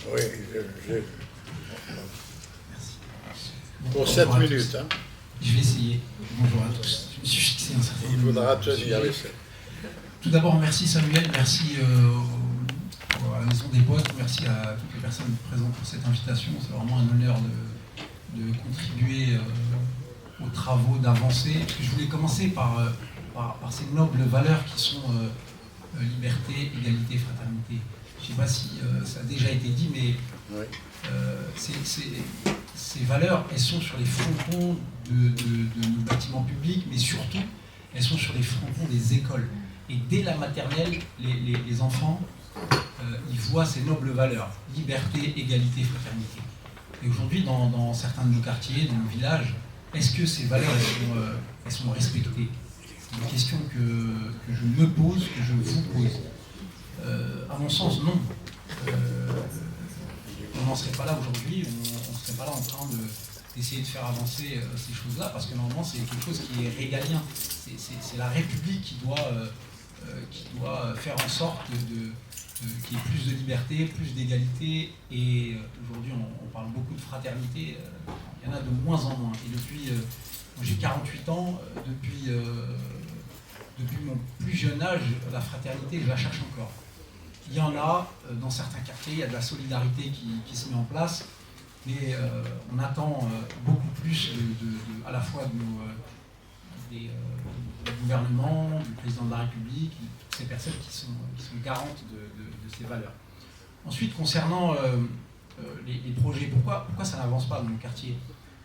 Oui, Merci. pour 7 minutes. Hein. Je vais essayer. Bonjour à tous. Je me suis fixé un certain nombre. Il faudra tenir les. Tout d'abord, merci Samuel, merci à la Maison des Potes, merci à toutes les personnes présentes pour cette invitation. C'est vraiment un honneur de contribuer aux travaux, d'avancer. Parce que je voulais commencer par ces nobles valeurs qui sont liberté, égalité, fraternité. Je ne sais pas si ça a déjà été dit, mais Oui. ces valeurs, elles sont sur les frontons de nos bâtiments publics, mais surtout, elles sont sur les frontons des écoles. Et dès la maternelle, les enfants, ils voient ces nobles valeurs, liberté, égalité, fraternité. Et aujourd'hui, dans certains de nos quartiers, dans nos villages, est-ce que ces valeurs, elles sont respectées? C'est une question que je me pose, que je vous pose. À mon sens, non. On n'en serait pas là aujourd'hui, on ne serait pas là en train d'essayer de faire avancer ces choses-là, parce que normalement, c'est quelque chose qui est régalien. C'est la République qui doit faire en sorte qu'il y ait plus de liberté, plus d'égalité. Et aujourd'hui, on parle beaucoup de fraternité. Il y en a de moins en moins. Et depuis, moi j'ai 48 ans, depuis mon plus jeune âge, la fraternité, je la cherche encore. Il y en a dans certains quartiers, il y a de la solidarité qui se met en place, mais on attend beaucoup plus à la fois du gouvernement, du président de la République, toutes ces personnes qui sont garantes de ces valeurs. Ensuite, concernant les projets, pourquoi ça n'avance pas dans le quartier?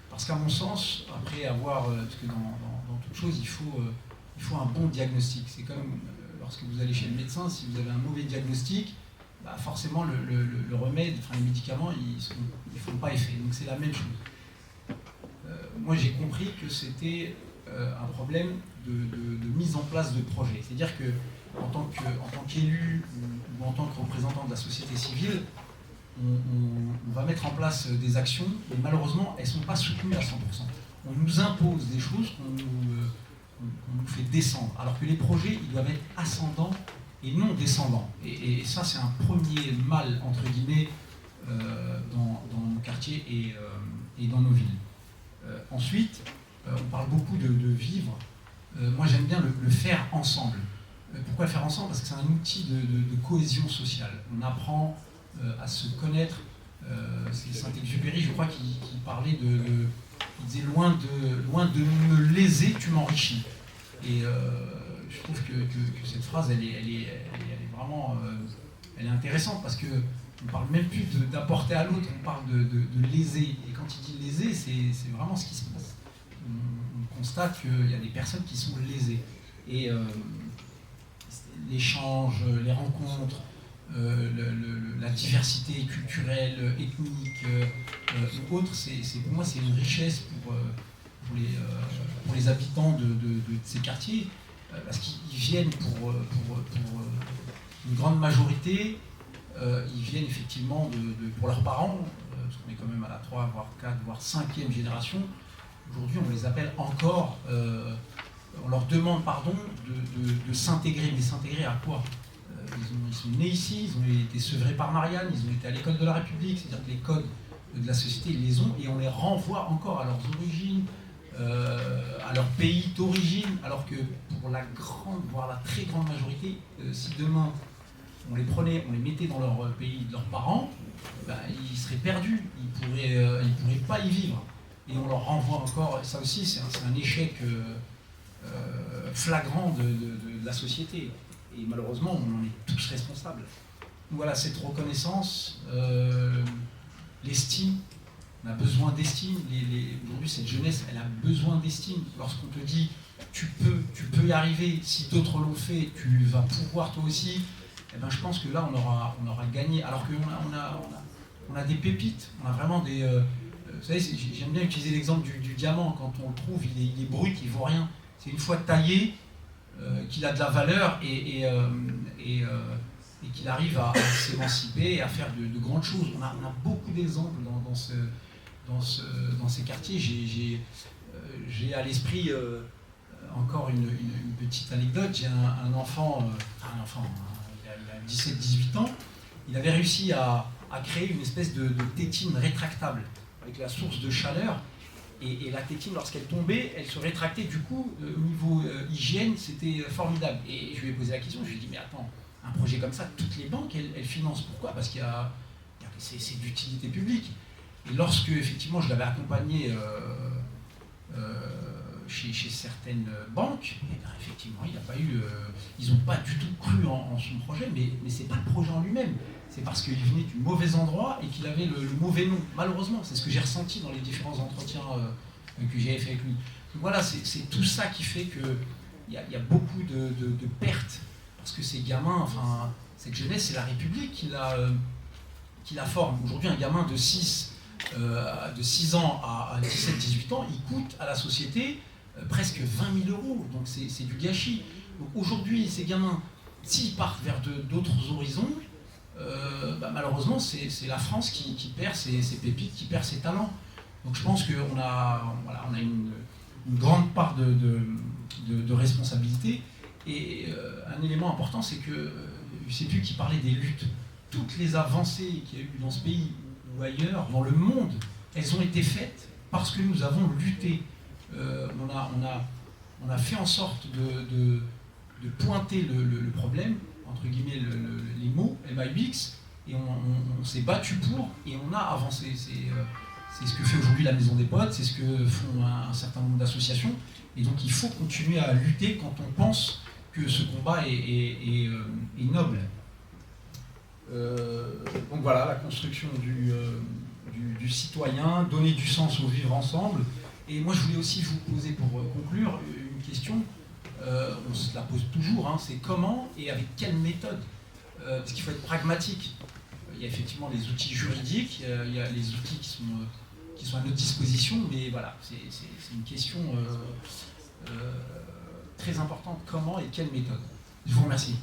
Parce qu'à mon sens, après avoir, parce que dans toute chose, il faut un bon diagnostic. C'est comme lorsque vous allez chez le médecin, si vous avez un mauvais diagnostic, bah forcément le remède, enfin les médicaments, ils ne font pas effet. Donc c'est la même chose. Moi j'ai compris que c'était un problème de mise en place de projets. C'est-à-dire que en tant qu'élu ou en tant que représentant de la société civile, on va mettre en place des actions, mais malheureusement elles ne sont pas soutenues à 100%. On nous impose des choses qu'on nous fait descendre, alors que les projets, ils doivent être ascendants et non descendants. Et ça, c'est un premier mal, entre guillemets, dans nos quartiers et dans nos villes. Ensuite, on parle beaucoup de vivre. Moi, j'aime bien le faire ensemble. Pourquoi le faire ensemble? Parce que c'est un outil de cohésion sociale. On apprend à se connaître. C'est Saint-Exupéry, je crois, qui parlait il disait loin de me léser, tu m'enrichis. Et je trouve que cette phrase, elle est vraiment elle est intéressante parce qu'on ne parle même plus d'apporter à l'autre, on parle de léser. Et quand il dit léser, c'est vraiment ce qui se passe. On constate qu'il y a des personnes qui sont lésées. Et l'échange, les rencontres, la diversité culturelle, ethnique ou autre, pour moi c'est une richesse pour les habitants de ces quartiers, parce qu'ils viennent pour une grande majorité, ils viennent effectivement pour leurs parents, parce qu'on est quand même à la 3, voire 4, voire 5e génération. Aujourd'hui on les appelle encore, on leur demande pardon de s'intégrer, mais s'intégrer à quoi? Ils sont nés ici, ils ont été sevrés par Marianne, ils ont été à l'école de la République, c'est-à-dire que les codes de la société, ils les ont, et on les renvoie encore à leurs origines, à leur pays d'origine, alors que pour la grande, voire la très grande majorité, si demain on les prenait, on les mettait dans leur pays de leurs parents, ben, ils seraient perdus, ils pourraient pas y vivre. Et on leur renvoie encore, ça aussi c'est un échec flagrant de la société. Et malheureusement, on en est tous responsables. Donc voilà, cette reconnaissance, l'estime, on a besoin d'estime. Aujourd'hui, cette jeunesse, elle a besoin d'estime. Lorsqu'on te dit, tu peux y arriver, si d'autres l'ont fait, tu vas pouvoir toi aussi, eh ben, je pense que là, on aura gagné. Alors qu'on a des pépites, on a vraiment des... vous savez, j'aime bien utiliser l'exemple du diamant. Quand on le trouve, il est brut, il ne vaut rien. C'est une fois taillé, qu'il a de la valeur et qu'il arrive à s'émanciper et à faire de grandes choses. On a beaucoup d'exemples dans ces quartiers. J'ai à l'esprit encore une petite anecdote. J'ai un enfant, il a 17-18 ans, il avait réussi à créer une espèce de tétine rétractable avec la source de chaleur. Et la tétine, lorsqu'elle tombait, elle se rétractait. Du coup, au niveau hygiène, c'était formidable. Et je lui ai posé la question, je lui ai dit, mais attends, un projet comme ça, toutes les banques, elles financent. Pourquoi? Parce qu'il y a c'est d'utilité publique. Et lorsque, effectivement, je l'avais accompagné chez certaines banques, et bien, effectivement, il n'a pas eu, ils n'ont pas du tout cru en son projet, mais ce n'est pas le projet en lui-même. C'est parce qu'il venait du mauvais endroit et qu'il avait le mauvais nom. Malheureusement, c'est ce que j'ai ressenti dans les différents entretiens que j'ai fait avec lui. Donc voilà, c'est tout ça qui fait qu'il y a beaucoup de pertes. Parce que ces gamins, enfin, cette jeunesse, c'est la République qui la forme. Aujourd'hui, un gamin de 6 ans à 17-18 ans, il coûte à la société presque 20 000 €. Donc c'est du gâchis. Donc aujourd'hui, ces gamins, s'ils partent vers d'autres horizons, malheureusement, c'est la France qui perd ses pépites, qui perd ses talents. Donc je pense qu'on a une grande part de responsabilité. Et un élément important, c'est que, je ne sais plus qui parlait des luttes. Toutes les avancées qu'il y a eu dans ce pays ou ailleurs, dans le monde, elles ont été faites parce que nous avons lutté. On a fait en sorte de pointer le problème, entre guillemets les mots, MAUX, et on s'est battu pour, et on a avancé. C'est ce que fait aujourd'hui la Maison des Potes, c'est ce que font un certain nombre d'associations, et donc il faut continuer à lutter quand on pense que ce combat est noble. Donc voilà, la construction du citoyen, donner du sens au vivre ensemble. Et moi je voulais aussi vous poser, pour conclure, une question. On se la pose toujours, hein, c'est comment et avec quelle méthode, parce qu'il faut être pragmatique. Il y a effectivement les outils juridiques, il y a les outils qui sont à notre disposition, mais voilà, c'est une question très importante, comment et quelle méthode. Je vous remercie.